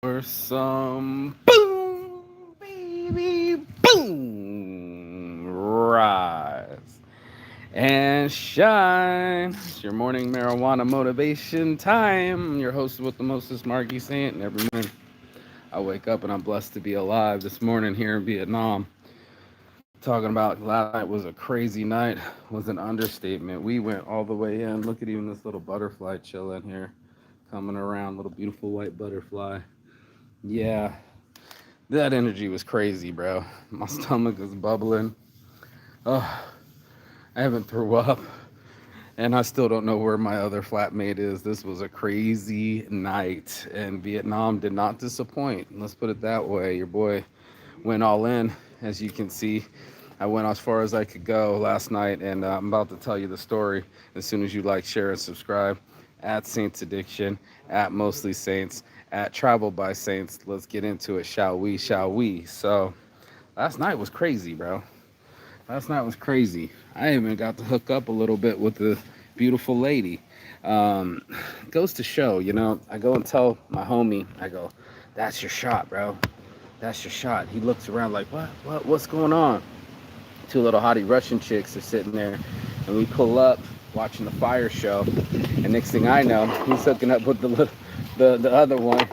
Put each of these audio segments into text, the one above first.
For some boom, baby, boom, rise and shine. It's your morning marijuana motivation time. I'm your host with the mostest, Marky Saint, and every morning I wake up and I'm blessed to be alive. This morning here in Vietnam, talking about last night was a crazy night was an understatement. We went all the way in. Look at even this little butterfly chilling here, coming around, little beautiful white butterfly. Yeah, that energy was crazy, bro. My stomach is bubbling. Oh, I haven't threw up, and I still don't know where my other flatmate is. This was a crazy night, and Vietnam did not disappoint. Let's put it that way. Your boy went all in, as you can see. I went as far as I could go last night, and I'm about to tell you the story as soon as you like, share, and subscribe. At Saints Addiction, at Mostly Saints, at Travel by Saints. Let's get into it, shall we? Shall we? So, last night was crazy, bro. Last night was crazy. I even got to hook up a little bit with the beautiful lady. Um, Goes to show, I go and tell my homie, I go, that's your shot, bro. That's your shot. He looks around like, what's going on? Two little hottie Russian chicks are sitting there, and we pull up watching the fire show. And next thing I know, he's hooking up with the other one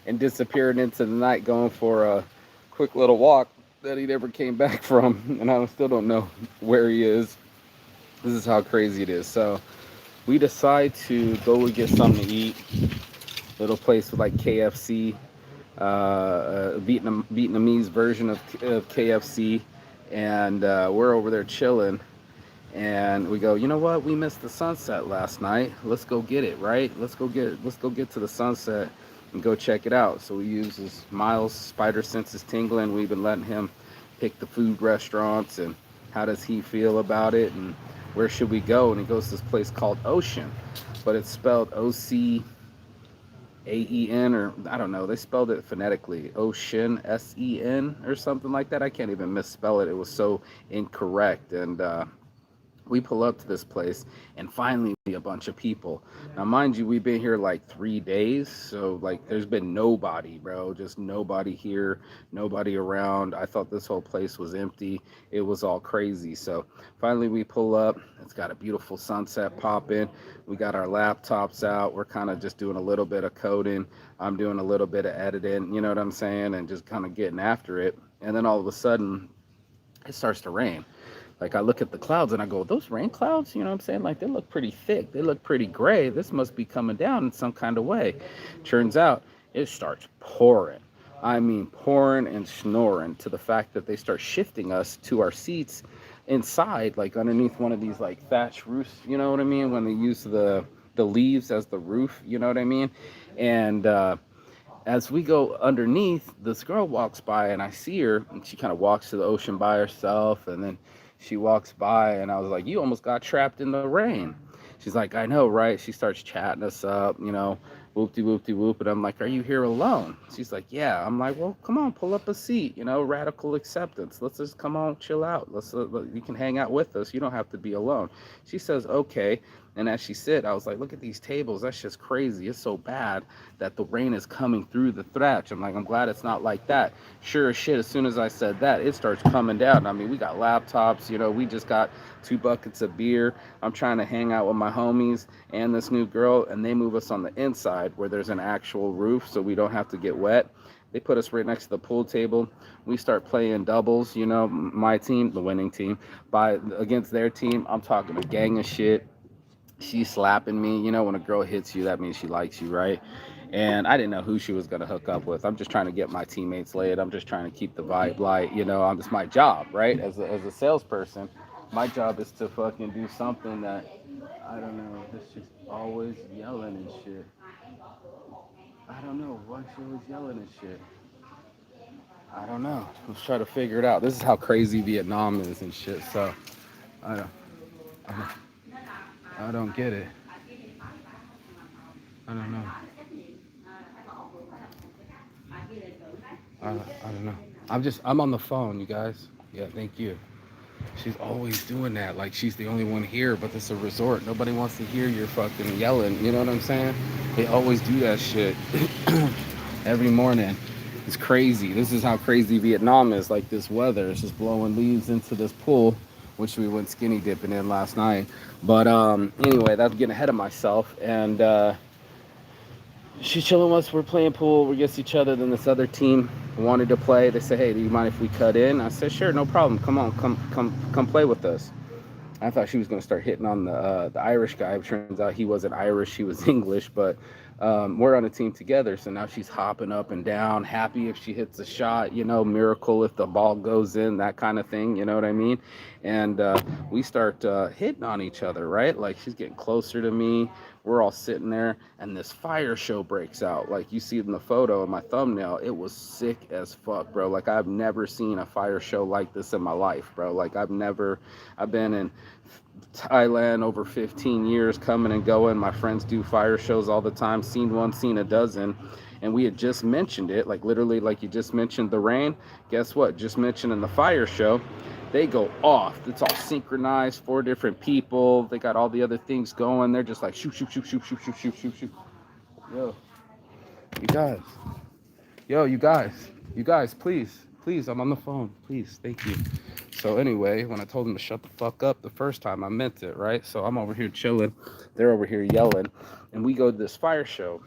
and disappeared into the night, going for a quick little walk that he never came back from. And I still don't know where he is. This is how crazy it is. So we decide to go and get something to eat. Little place with like KFC, Vietnamese version of KFC, and we're over there chilling. And we go, you know what? We missed the sunset last night. Let's go get it, right? Let's go get to the sunset and go check it out. So we use his Miles spider senses tingling. We've been letting him pick the food restaurants and how does he feel about it and where should we go? And he goes to this place called Ocean, but it's spelled Ocean, or I don't know. They spelled it phonetically, Ocean, Sen, or something like that. I can't even misspell it. It was so incorrect. And we pull up to this place and finally a bunch of people. Now mind you, we've been here like 3 days, so like there's been nobody, bro, just nobody here, nobody around. I thought this whole place was empty. It was all crazy. So finally we pull up. It's got a beautiful sunset popping. We got our laptops out. We're kind of just doing a little bit of coding. I'm doing a little bit of editing, you know what I'm saying, and just kind of getting after it. And then all of a sudden it starts to rain. Like I look at the clouds and I go, those rain clouds, you know what I'm saying? Like they look pretty thick. They look pretty gray. This must be coming down in some kind of way. Turns out it starts pouring. I mean, pouring and snoring to the fact that they start shifting us to our seats inside, like underneath one of these like thatch roofs, you know what I mean? When they use the leaves as the roof, you know what I mean? And as we go underneath, this girl walks by and I see her and she kind of walks to the ocean by herself, and then she walks by and I was like, you almost got trapped in the rain. She's like, I know, right? She starts chatting us up, whoop-de-whoop-de-whoop. And I'm like, are you here alone? She's like, yeah. I'm like, well, come on, pull up a seat, radical acceptance. Let's just come on, chill out. You can hang out with us. You don't have to be alone. She says, okay. And as she said, I was like, look at these tables. That's just crazy. It's so bad that the rain is coming through the thatch. I'm like, I'm glad it's not like that. Sure as shit, as soon as I said that, it starts coming down. I mean, we got laptops, we just got 2 buckets of beer. I'm trying to hang out with my homies and this new girl, and they move us on the inside where there's an actual roof so we don't have to get wet. They put us right next to the pool table. We start playing doubles, my team, the winning team, against their team. I'm talking a gang of shit. She's slapping me. When a girl hits you, that means she likes you, right? And I didn't know who she was going to hook up with. I'm just trying to get my teammates laid. I'm just trying to keep the vibe light. It's my job, right? As a salesperson, my job is to fucking do something that, I don't know, this chick's always yelling and shit. I don't know why she always yelling and shit. I don't know. Let's try to figure it out. This is how crazy Vietnam is and shit. So I don't, I don't get it. I don't know. I don't know. I'm on the phone, you guys. Yeah, thank you. She's always doing that. Like she's the only one here, but it's a resort. Nobody wants to hear your fucking yelling. You know what I'm saying? They always do that shit. every morning. It's crazy. This is how crazy Vietnam is. Like this weather, it's just blowing leaves into this pool, which we went skinny dipping in last night. But anyway, that's getting ahead of myself. And she's chilling with us. We're playing pool. We're against each other. Then this other team wanted to play. They said, "Hey, do you mind if we cut in?" I said, "Sure, no problem. Come on, come play with us." I thought she was going to start hitting on the Irish guy. It turns out he wasn't Irish, he was English. But we're on a team together, so now she's hopping up and down, happy if she hits a shot, miracle if the ball goes in, that kind of thing. You know what I mean? And we start hitting on each other, right? Like she's getting closer to me. We're all sitting there, and this fire show breaks out. Like you see in the photo in my thumbnail, it was sick as fuck, bro. Like I've never seen a fire show like this in my life, bro. Like I've been in Thailand over 15 years, coming and going. My friends do fire shows all the time, seen one, seen a dozen. And we had just mentioned it, like literally, like you just mentioned the rain. Guess what? Just mentioning the fire show. They go off. It's all synchronized, 4 different people. They got all the other things going. They're just like shoot, shoot, shoot, shoot, shoot, shoot, shoot, shoot, shoot. Yo, you guys. Yo, you guys, please, I'm on the phone. Please, thank you. So anyway, when I told them to shut the fuck up the first time, I meant it, right? So I'm over here chilling. They're over here yelling. And we go to this fire show.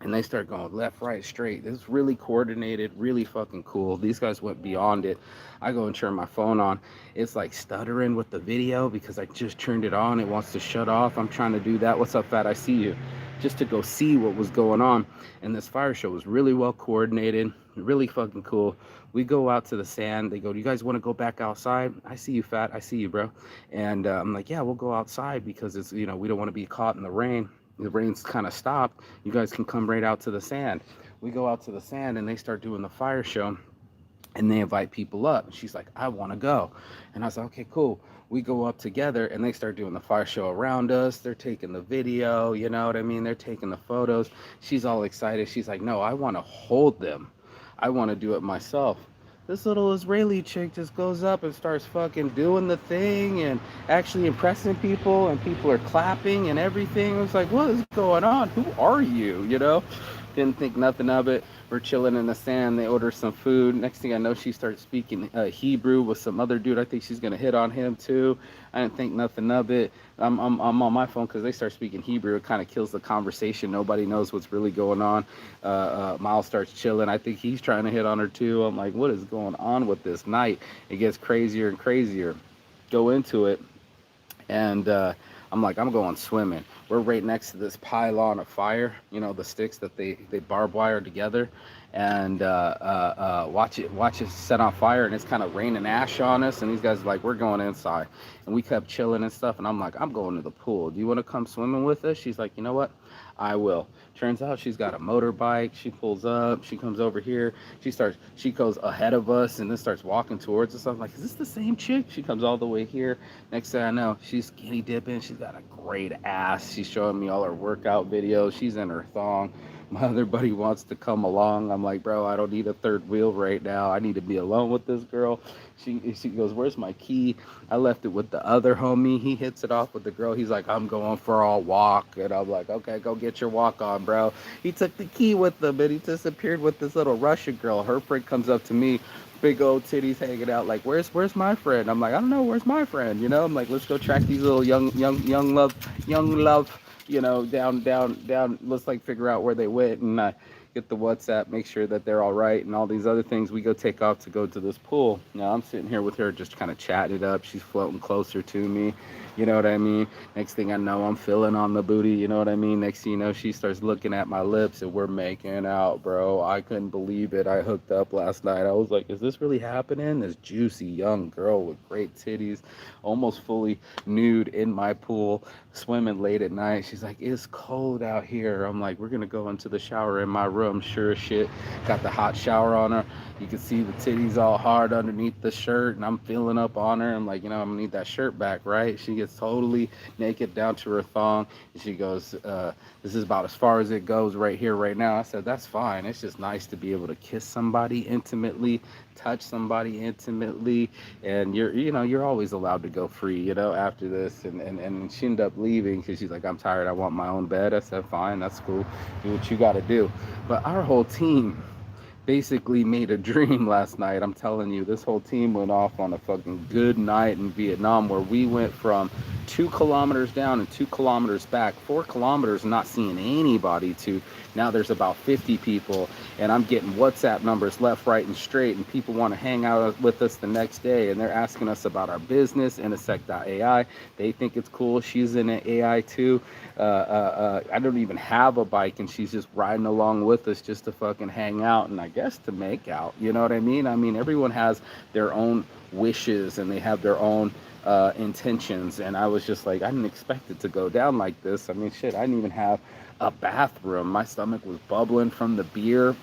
And they start going left, right, straight. It's really coordinated, really fucking cool. These guys went beyond it. I go and turn my phone on. It's like stuttering with the video because I just turned it on. It wants to shut off. I'm trying to do that. What's up, Fat? I see you. Just to go see what was going on. And this fire show was really well coordinated, really fucking cool. We go out to the sand. They go, "Do you guys want to go back outside?" I see you, Fat. I see you, bro. And I'm like, "Yeah, we'll go outside because it's, we don't want to be caught in the rain. The rain's kind of stopped. You guys can come right out to the sand." We go out to the sand and they start doing the fire show and they invite people up. She's like, "I want to go." And I was like, "Okay, cool." We go up together and they start doing the fire show around us. They're taking the video, you know what I mean? They're taking the photos. She's all excited. She's like, "No, I want to hold them. I want to do it myself." This little Israeli chick just goes up and starts fucking doing the thing and actually impressing people, and people are clapping and everything. It was like, what is going on? Who are you? Didn't think nothing of it. We're chilling in the sand. They order some food. Next thing I know, she starts speaking Hebrew with some other dude. I think she's gonna hit on him too. I didn't think nothing of it. I'm on my phone because they start speaking Hebrew. It kind of kills the conversation. Nobody knows what's really going on. Miles starts chilling. I think he's trying to hit on her too. I'm like, what is going on with this night? It gets crazier and crazier. Go into it, and I'm like, I'm going swimming. We're right next to this pylon of fire, the sticks that they barb wire together, and watch it set on fire, and it's kind of raining ash on us. And these guys are like, we're going inside, and we kept chilling and stuff. And I'm like, I'm going to the pool. Do you want to come swimming with us? She's like, you know what? I will. Turns out she's got a motorbike. She pulls up. She comes over here. She goes ahead of us and then starts walking towards us. I'm like, is this the same chick? She comes all the way here. Next thing I know, she's skinny dipping. She's got a great ass. She's showing me all her workout videos. She's in her thong. My other buddy wants to come along. I'm like, bro, I don't need a third wheel right now. I need to be alone with this girl. She goes, where's my key? I left it with the other homie. He hits it off with the girl. He's like, I'm going for a walk. And I'm like, okay, go get your walk on, bro. He took the key with him and he disappeared with this little Russian girl. Her friend comes up to me, big old titties hanging out, like, where's my friend? I'm like, I don't know, where's my friend? I'm like, let's go track these little young love, down. Let's like figure out where they went and get the WhatsApp, make sure that they're all right and all these other things. We go take off to go to this pool. Now I'm sitting here with her just kind of chatting it up. She's floating closer to me. You know what I mean? Next thing I know, I'm feeling on the booty. You know what I mean? Next thing you know, she starts looking at my lips and we're making out, bro. I couldn't believe it. I hooked up last night. I was like, is this really happening? This juicy young girl with great titties, almost fully nude in my pool, swimming late at night. She's like, it's cold out here. I'm like, we're going to go into the shower in my room. Sure as shit. Got the hot shower on her. You can see the titties all hard underneath the shirt, and I'm feeling up on her. I'm like, I'm gonna need that shirt back, right? She gets totally naked down to her thong, and she goes, this is about as far as it goes right here, right now. I said, that's fine. It's just nice to be able to kiss somebody intimately, touch somebody intimately, and you're always allowed to go free, after this. And she ended up leaving because she's like, I'm tired. I want my own bed. I said, fine, that's cool. Do what you got to do. But our whole team basically made a dream last night. I'm telling you, this whole team went off on a fucking good night in Vietnam where we went from 2 kilometers down and 2 kilometers back, 4 kilometers not seeing anybody to now there's about 50 people, and I'm getting WhatsApp numbers left, right, and straight, and people want to hang out with us the next day, and they're asking us about our business, AI. They think it's cool. She's in an AI too. I don't even have a bike, and she's just riding along with us just to fucking hang out and I guess to make out. You know what I mean? I mean, everyone has their own wishes and they have their own intentions. And I was just like, I didn't expect it to go down like this. I mean, shit, I didn't even have a bathroom. My stomach was bubbling from the beer.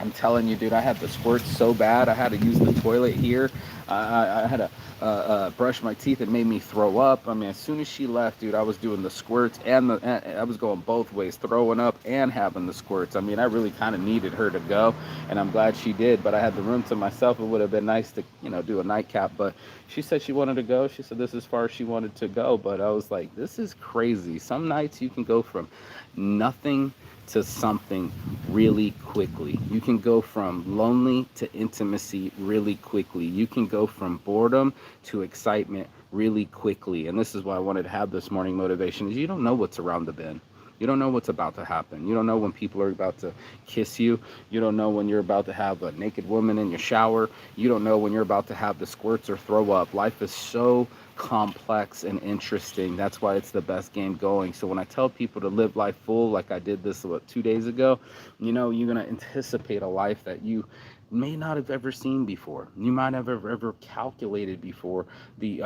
I'm telling you, dude, I had the squirts so bad. I had to use the toilet here. I had to brush my teeth. It made me throw up. I mean, as soon as she left, dude, I was doing the squirts and I was going both ways, throwing up and having the squirts. I mean, I really kind of needed her to go, and I'm glad she did. But I had the room to myself. It would have been nice to, do a nightcap. But she said she wanted to go. She said this is as far as she wanted to go. But I was like, this is crazy. Some nights you can go from nothing to something really quickly. You can go from lonely to intimacy really quickly. You can go from boredom to excitement really quickly. And this is why I wanted to have this morning motivation is you don't know what's around the bend. You don't know what's about to happen. You don't know when people are about to kiss you. You don't know when you're about to have a naked woman in your shower. You don't know when you're about to have the squirts or throw up. Life is so complex and interesting. That's why it's the best game going. So when I tell people to live life full, like I did this 2 days ago, you're gonna anticipate a life that you may not have ever seen before. You might have ever calculated before the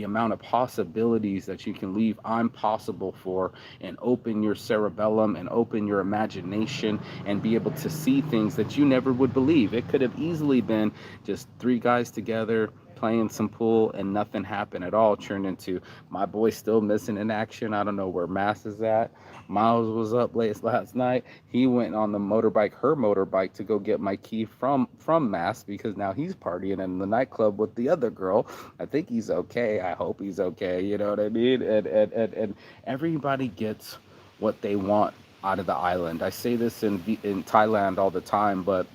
amount of possibilities that you can leave I'm possible for and open your cerebellum and open your imagination and be able to see things that you never would believe. It could have easily been just three guys together playing some pool and nothing happened at all turned into my boy still missing in action. I don't know where Mass is at. Miles was up late last night. He went on the motorbike, her motorbike, to go get my key from Mass because now he's partying in the nightclub with the other girl. I think he's okay. I hope he's okay. You know what I mean? And everybody gets what they want out of the island. I say this in Thailand all the time, but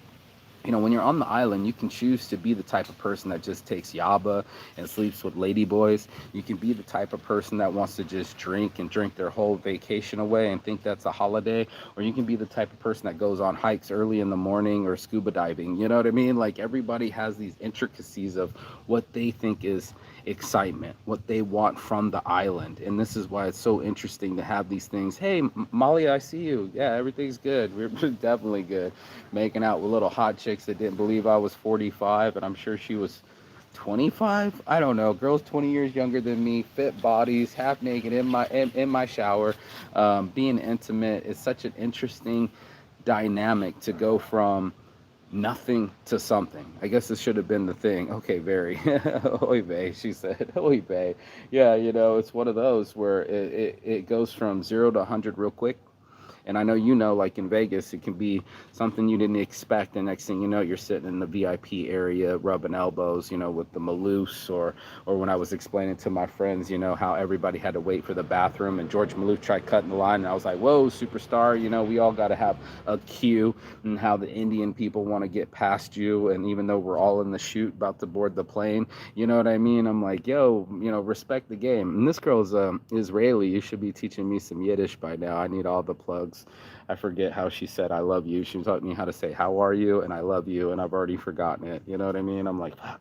when you're on the island, you can choose to be the type of person that just takes yaba and sleeps with ladyboys. You can be the type of person that wants to just drink and drink their whole vacation away and think that's a holiday. Or you can be the type of person that goes on hikes early in the morning or scuba diving. You know what I mean? Like everybody has these intricacies of what they think is excitement, what they want from the island. And this is why it's so interesting to have these things. Hey, Molly, I see you. Yeah, everything's good. We're definitely good. Making out with little hot chicks that didn't believe I was 45, and I'm sure she was 25. I don't know. Girls 20 years younger than me, fit bodies, half naked in my shower, being intimate. Is such an interesting dynamic to go from nothing to something. I guess this should have been the thing. Okay, very. Oy vey, she said. Oy vey. Yeah, it's one of those where it goes from 0 to 100 real quick. And I know like in Vegas, it can be something you didn't expect. And next thing you know, you're sitting in the VIP area, rubbing elbows, with the Maloofs, or when I was explaining to my friends, how everybody had to wait for the bathroom, and George Maloof tried cutting the line, and I was like, whoa, superstar, we all got to have a queue, and how the Indian people want to get past you, and even though we're all in the chute about to board the plane, you know what I mean? I'm like, yo, respect the game. And this girl's Israeli. You should be teaching me some Yiddish by now. I need all the plugs. I forget how she said I love you. She taught me how to say how are you and I love you, and I've already forgotten it. You know what I mean? I'm like, fuck.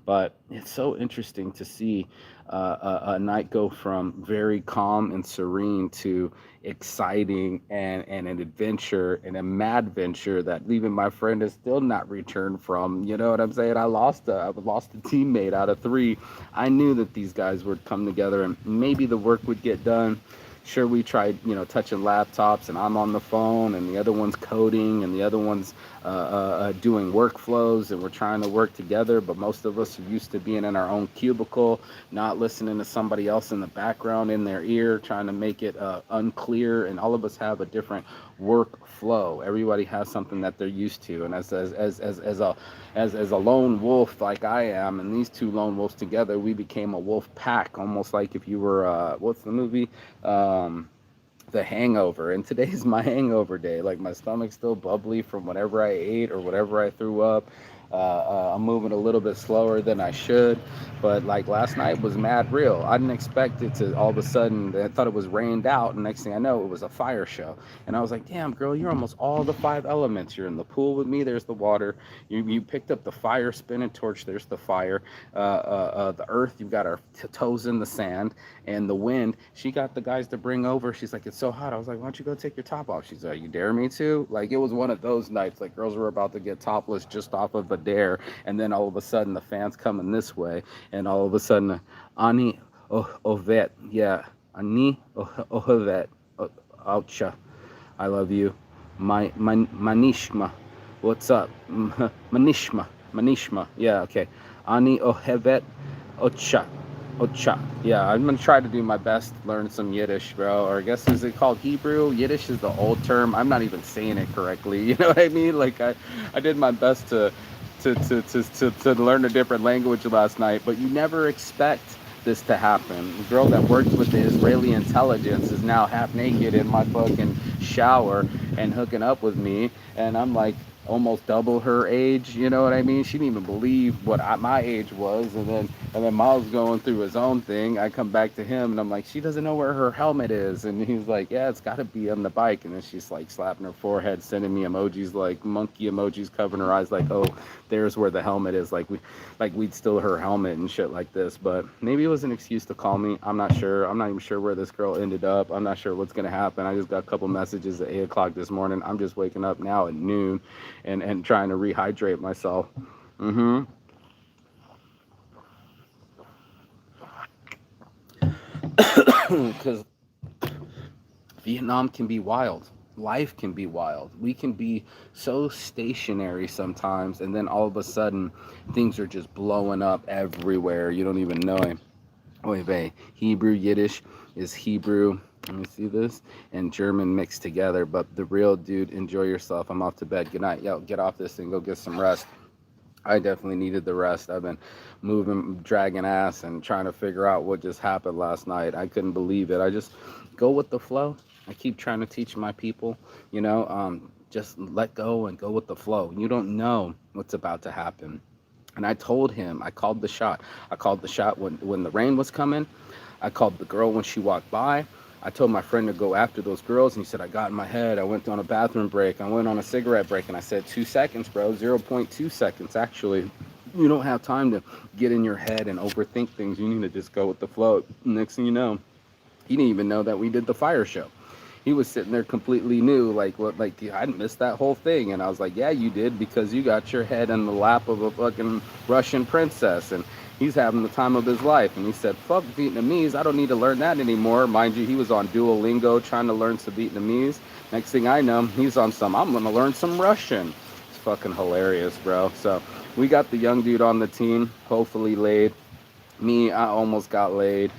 But it's so interesting to see a night go from very calm and serene to exciting and an adventure and a mad venture that even my friend has still not returned from. You know what I'm saying? I lost a teammate out of 3. I knew that these guys would come together and maybe the work would get done. Sure, we tried, touching laptops, and I'm on the phone, and the other one's coding, and the other one's doing workflows, and we're trying to work together. But most of us are used to being in our own cubicle, not listening to somebody else in the background in their ear, trying to make it unclear. And all of us have a different workflow. Everybody has something that they're used to. And as a lone wolf like I am, and these two lone wolves together, we became a wolf pack, almost like if you were what's the movie? the hangover, and today's my hangover day. Like my stomach's still bubbly from whatever I ate or whatever I threw up. I'm moving a little bit slower than I should, but like last night was mad real. I didn't expect it to all of a sudden. I thought it was rained out, and next thing I know, it was a fire show. And I was like, "Damn, girl, you're almost all the five elements. You're in the pool with me. There's the water. You picked up the fire spinning torch. There's the fire. The earth. You've got our toes in the sand, and the wind. She got the guys to bring over. She's like, it's so hot. I was like, why don't you go take your top off? She's like, you dare me to? Like, it was one of those nights. Like, girls were about to get topless just off of a dare. And then all of a sudden, the fans coming this way. And all of a sudden, Ani Ovet. Yeah. Ani Ovet. Oucha. I love you. Manishma. What's up? Manishma. Yeah, okay. Ani Ohevet. Ocha. Ocha. Yeah, I'm gonna try to do my best to learn some Yiddish, bro. Or I guess is it called Hebrew? Yiddish is the old term. I'm not even saying it correctly. You know what I mean? Like I did my best to learn a different language last night, but you never expect this to happen. The girl that works with the Israeli intelligence is now half naked in my fucking shower and hooking up with me, and I'm like almost double her age. You know what I mean? She didn't even believe what my age was, and then Miles going through his own thing. I come back to him and I'm like, she doesn't know where her helmet is, and he's like, yeah, it's got to be on the bike. And then she's like slapping her forehead, sending me emojis like monkey emojis, covering her eyes like, oh, there's where the helmet is. Like we'd steal her helmet and shit like this. But maybe it was an excuse to call me. I'm not sure. I'm not even sure where this girl ended up. I'm not sure what's gonna happen. I just got a couple messages at 8 o'clock this morning. I'm just waking up now at noon and trying to rehydrate myself. Mm-hmm. Because Vietnam can be wild. Life can be wild. We can be so stationary sometimes, and then all of a sudden, things are just blowing up everywhere. You don't even know it. Oy vey. Hebrew Yiddish is Hebrew. Let me see this. And German mixed together. But the real dude, enjoy yourself. I'm off to bed. Good night. Yo, get off this thing. Go get some rest. I definitely needed the rest. I've been moving, dragging ass, and trying to figure out what just happened last night. I couldn't believe it. I just go with the flow. I keep trying to teach my people, just let go and go with the flow. You don't know what's about to happen. And I told him, I called the shot. I called the shot when the rain was coming. I called the girl when she walked by. I told my friend to go after those girls, and he said, I got in my head. I went on a bathroom break. I went on a cigarette break, and I said, 2 seconds, bro, 0.2 seconds. Actually, you don't have time to get in your head and overthink things. You need to just go with the flow. Next thing you know, he didn't even know that we did the fire show. He was sitting there completely new, like what, like I missed that whole thing, and I was like, yeah, you did, because you got your head in the lap of a fucking Russian princess, and he's having the time of his life. And he said, fuck Vietnamese, I don't need to learn that anymore. Mind you, he was on Duolingo trying to learn some Vietnamese. Next thing I know, he's on I'm gonna learn some Russian. It's fucking hilarious, bro. So we got the young dude on the team, hopefully laid. Me, I almost got laid.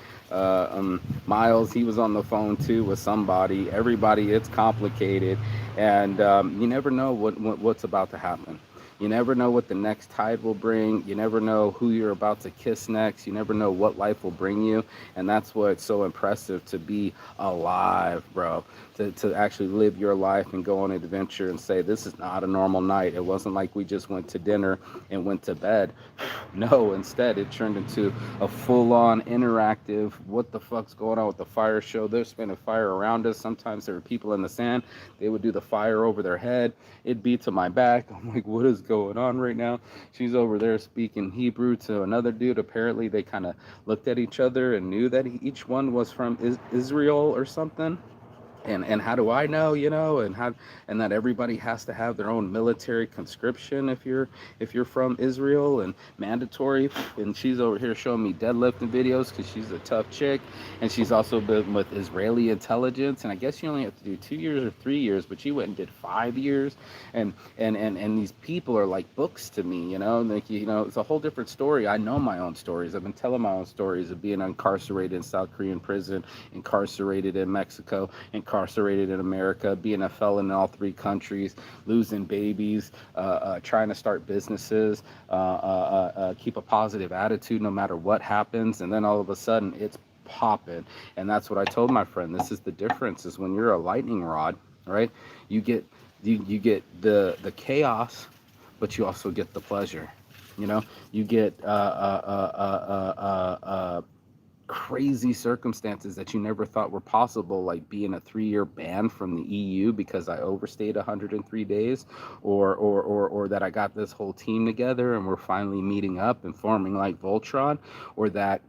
Miles, he was on the phone too with somebody. Everybody, it's complicated, and you never know what's about to happen. You never know what the next tide will bring. You never know who you're about to kiss next. You never know what life will bring you, and that's what's so impressive, to be alive, bro. To actually live your life and go on an adventure and say, this is not a normal night. It wasn't like we just went to dinner and went to bed. No, instead it turned into a full-on interactive, what the fuck's going on with the fire show. They're spinning fire around us. Sometimes there were people in the sand. They would do the fire over their head. It'd be to my back. I'm like, what is going on right now? She's over there speaking Hebrew to another dude. Apparently they kind of looked at each other and knew that each one was from Israel or something. And how do I know, and that everybody has to have their own military conscription if you're from Israel, and mandatory. And she's over here showing me deadlifting videos because she's a tough chick, and she's also been with Israeli intelligence, and I guess you only have to do 2 years or 3 years, but she went and did 5 years. And these people are like books to me, like, it's a whole different story. I know my own stories. I've been telling my own stories of being incarcerated in South Korean prison, incarcerated in Mexico, incarcerated in America, being a felon in all 3 countries, losing babies, trying to start businesses, keep a positive attitude no matter what happens, and then all of a sudden it's popping. And that's what I told my friend. This is the difference: is when you're a lightning rod, right? You get you get the chaos, but you also get the pleasure. You know, you get crazy circumstances that you never thought were possible, like being a 3-year ban from the EU because I overstayed 103 days, or that I got this whole team together and we're finally meeting up and forming like Voltron, or that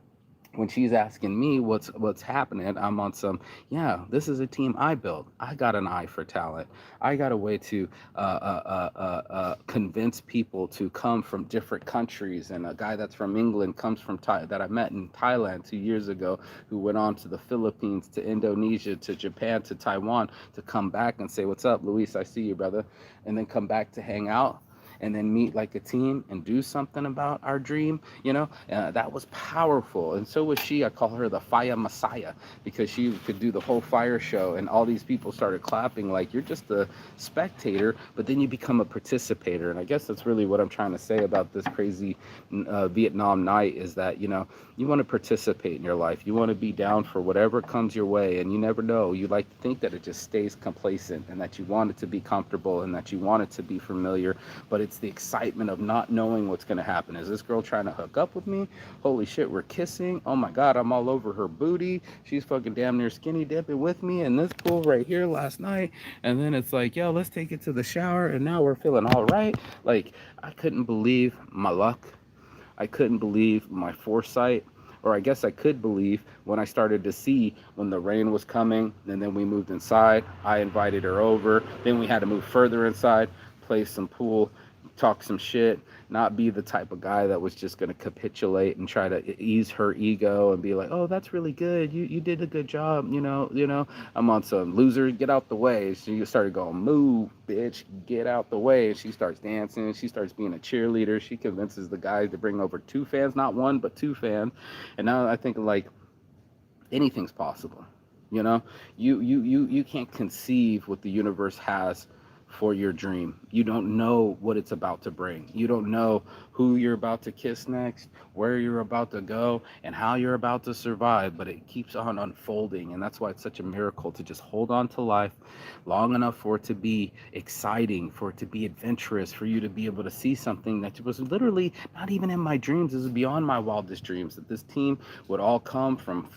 when she's asking me what's happening, I'm on some, yeah, this is a team I built. I got an eye for talent. I got a way to convince people to come from different countries. And a guy that's from England comes from that I met in Thailand 2 years ago, who went on to the Philippines, to Indonesia, to Japan, to Taiwan, to come back and say, "What's up, Luis? I see you, brother," and then come back to hang out and then meet like a team and do something about our dream. That was powerful. And so was she. I call her the fire messiah, because she could do the whole fire show and all these people started clapping. Like, you're just a spectator, but then you become a participator. And I guess that's really what I'm trying to say about this crazy Vietnam night, is that you want to participate in your life. You want to be down for whatever comes your way, and you never know. You like to think that it just stays complacent, and that you want it to be comfortable, and that you want it to be familiar, but it's the excitement of not knowing what's going to happen. Is this girl trying to hook up with me? Holy shit, we're kissing. Oh my God, I'm all over her booty. She's fucking damn near skinny dipping with me in this pool right here last night. And then it's like, yo, let's take it to the shower, and now we're feeling all right. Like, I couldn't believe my luck. I couldn't believe my foresight. Or I guess I could believe when I started to see when the rain was coming, and then we moved inside. I invited her over. Then we had to move further inside, play some pool, talk some shit, not be the type of guy that was just going to capitulate and try to ease her ego and be like, "Oh, that's really good. You did a good job. I'm on some loser. Get out the way." So you started going, "Move, bitch, get out the way." And she starts dancing. She starts being a cheerleader. She convinces the guys to bring over 2 fans, not 1, but 2 fans. And now I think, like, anything's possible. You can't conceive what the universe has for your dream. You don't know what it's about to bring. You don't know who you're about to kiss next, where you're about to go, and how you're about to survive, but it keeps on unfolding. And that's why it's such a miracle to just hold on to life long enough for it to be exciting, for it to be adventurous, for you to be able to see something that was literally not even in my dreams. This is beyond my wildest dreams, that this team would all come from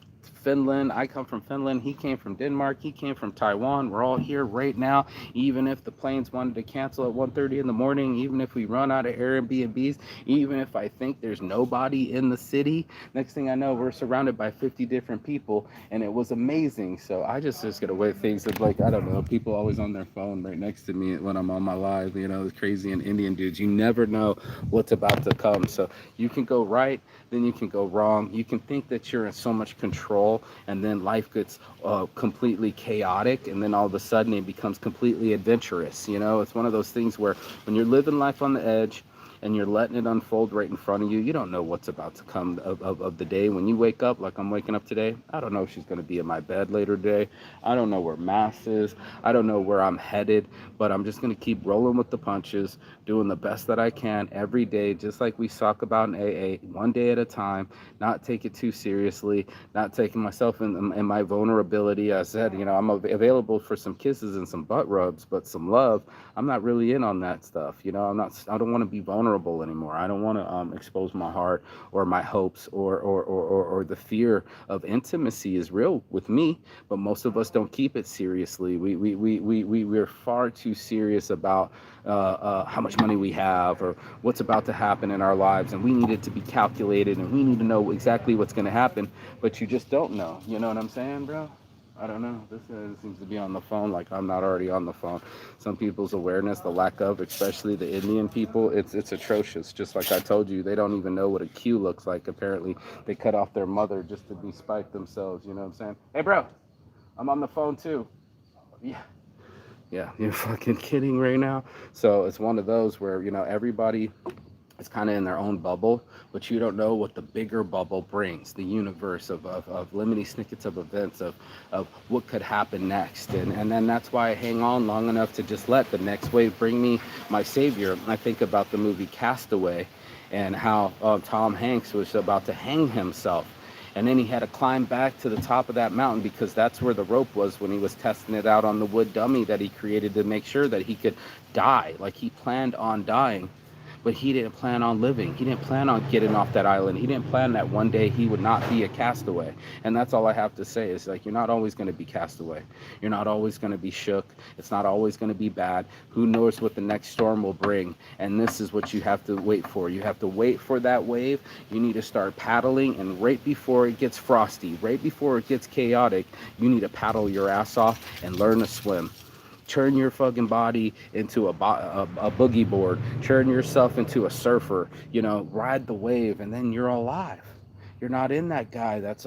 Finland. I come from Finland. He came from Denmark. He came from Taiwan. We're all here right now. Even if the planes wanted to cancel at 1:30 in the morning, even if we run out of Airbnbs, even if I think there's nobody in the city, next thing I know, we're surrounded by 50 different people, and it was amazing. So I just get away with things of, like, I don't know, people always on their phone right next to me when I'm on my live, the crazy and Indian dudes. You never know what's about to come. So you can go right, then you can go wrong. You can think that you're in so much control, and then life gets completely chaotic, and then all of a sudden it becomes completely adventurous. It's one of those things where when you're living life on the edge and you're letting it unfold right in front of you, you don't know what's about to come of the day. When you wake up, like I'm waking up today, I don't know if she's going to be in my bed later today. I don't know where Mass is. I don't know where I'm headed, but I'm just going to keep rolling with the punches, doing the best that I can every day, just like we talk about in AA, one day at a time, not take it too seriously, not taking myself in my vulnerability. I said, I'm available for some kisses and some butt rubs, but some love, I'm not really in on that stuff. I don't want to be vulnerable anymore. I don't want to expose my heart or my hopes or the fear of intimacy is real with me, but most of us don't keep it seriously. We're far too serious about how much money we have or what's about to happen in our lives, and we need it to be calculated, and we need to know exactly what's going to happen, but you just don't know. You know what I'm saying, bro? I don't know. This guy seems to be on the phone like I'm not already on the phone. Some people's awareness, the lack of, especially the Indian people, it's atrocious. Just like I told you, they don't even know what a Q looks like. Apparently, they cut off their mother just to be spite themselves. You know what I'm saying? Hey, bro, I'm on the phone too. Yeah, you're fucking kidding right now. So it's one of those where, everybody is kind of in their own bubble, but you don't know what the bigger bubble brings, the universe of limiting snippets of events, of what could happen next. And then that's why I hang on long enough to just let the next wave bring me my savior. I think about the movie Castaway and how Tom Hanks was about to hang himself. And then he had to climb back to the top of that mountain because that's where the rope was when he was testing it out on the wood dummy that he created to make sure that he could die. Like he planned on dying, but he didn't plan on living. He didn't plan on getting off that island. He didn't plan that one day he would not be a castaway. And that's all I have to say is like, you're not always going to be castaway. You're not always going to be shook. It's not always going to be bad. Who knows what the next storm will bring? And this is what you have to wait for. You have to wait for that wave. You need to start paddling. And right before it gets frosty, right before it gets chaotic, you need to paddle your ass off and learn to swim. Turn your fucking body into a boogie board. Turn yourself into a surfer. You know, ride the wave, and then you're alive. You're not in that guy that's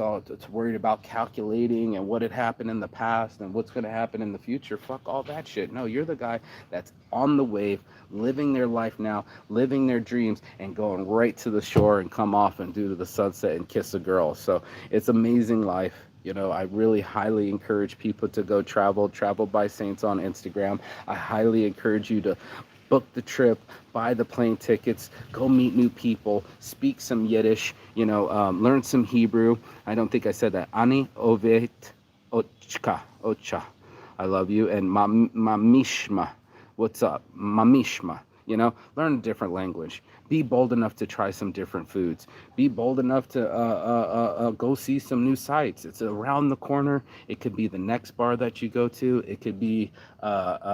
worried about calculating and what had happened in the past and what's going to happen in the future. Fuck all that shit. No, you're the guy that's on the wave, living their life now, living their dreams, and going right to the shore and come off and do the sunset and kiss a girl. So it's amazing life. You know, I really highly encourage people to go travel by Saints on Instagram. I highly encourage you to book the trip, buy the plane tickets, go meet new people, speak some Yiddish, you know, learn some Hebrew. I don't think I said that. Ani ovet ocha. I love you. And mamishma. What's up? Mamishma. You know, learn a different language. Be bold enough to try some different foods. Be bold enough to go see some new sites. It's around the corner. It could be the next bar that you go to. It could be the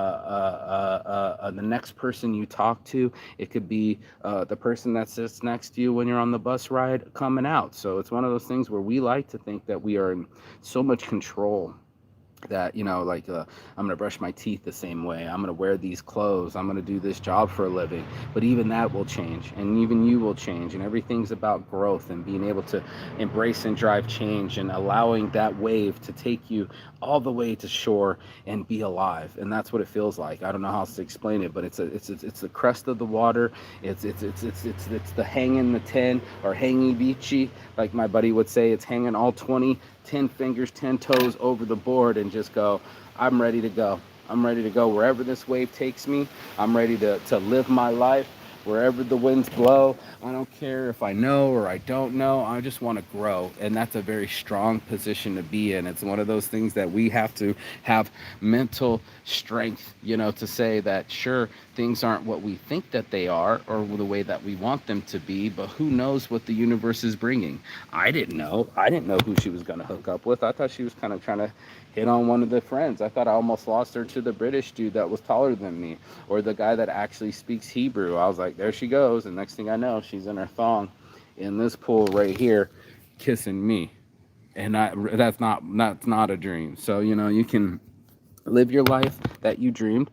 next person you talk to. It could be the person that sits next to you when you're on the bus ride coming out. So it's one of those things where we like to think that we are in so much control that, you know, like I'm gonna brush my teeth the same way, I'm gonna wear these clothes, I'm gonna do this job for a living. But even that will change, and even you will change, and everything's about growth and being able to embrace and drive change and allowing that wave to take you all the way to shore and be alive. And that's what it feels like. I don't know how else to explain it, but it's the crest of the water. It's the hanging the 10 or hanging vici, like my buddy would say. It's hanging all 10 fingers, 10 toes over the board and just go, I'm ready to go. I'm ready to go wherever this wave takes me. I'm ready to live my life wherever the winds blow. I don't care if I know or I don't know. I just want to grow. And that's a very strong position to be in. It's one of those things that we have to have mental strength, you know, to say that, sure, things aren't what we think that they are or the way that we want them to be, but who knows what the universe is bringing. I didn't know who she was going to hook up with. I thought she was kind of trying to hit on one of the friends. I thought I almost lost her to the British dude that was taller than me, or the guy that actually speaks Hebrew. I was like, there she goes. And next thing I know, she's in her thong in this pool right here, kissing me. And that's not a dream. So, you know, you can live your life that you dreamed.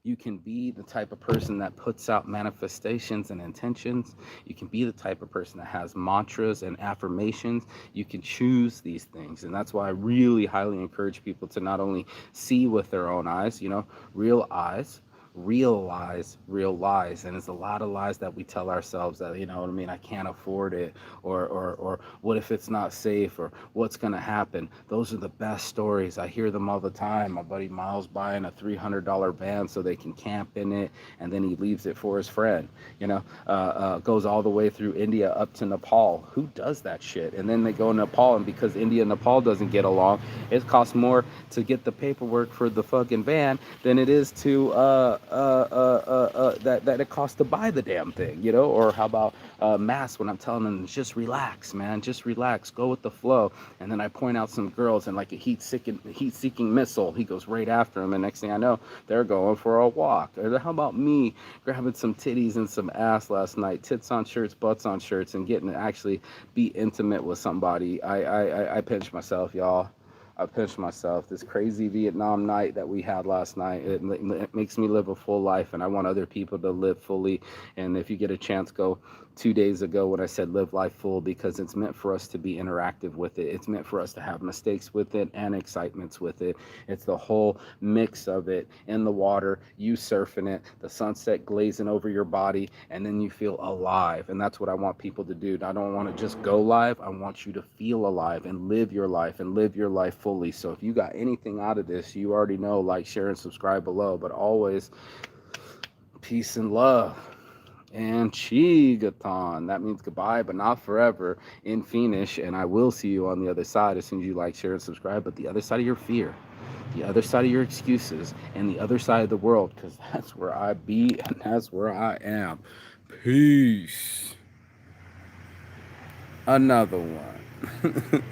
You can be the type of person that puts out manifestations and intentions. You can be the type of person that has mantras and affirmations. You can choose these things. And that's why I really highly encourage people to not only see with their own eyes, you know, real eyes, realize real lies. And it's a lot of lies that we tell ourselves that, you know what I mean, I can't afford it, or what if it's not safe, or what's going to happen. Those are the best stories. I hear them all the time. My buddy Miles buying a $300 van so they can camp in it, and then he leaves it for his friend, you know, goes all the way through India up to Nepal. Who does that shit? And then they go to Nepal, and because India and Nepal doesn't get along, it costs more to get the paperwork for the fucking van than it is to that it costs to buy the damn thing, you know. Or how about masks, when I'm telling them, just relax, man, just relax, go with the flow. And then I point out some girls, and like a heat-seeking missile, he goes right after them, and next thing I know, they're going for a walk. Or how about me grabbing some titties and some ass last night, tits on shirts, butts on shirts, and getting to actually be intimate with somebody. I pinched myself, y'all. I pinched myself. This crazy Vietnam night that we had last night, it makes me live a full life, and I want other people to live fully. And if you get a chance, go 2 days ago when I said live life full, because it's meant for us to be interactive with it. It's meant for us to have mistakes with it and excitements with it. It's the whole mix of it in the water, you surfing it, the sunset glazing over your body, and then you feel alive. And that's what I want people to do. I don't want to just go live. I want you to feel alive and live your life fully. So if you got anything out of this, you already know, like, share, and subscribe below. But always, peace and love. And Chigathon. That means goodbye, but not forever in Finnish. And I will see you on the other side as soon as you like, share, and subscribe. But the other side of your fear, the other side of your excuses, and the other side of the world, because that's where I be and that's where I am. Peace. Another one.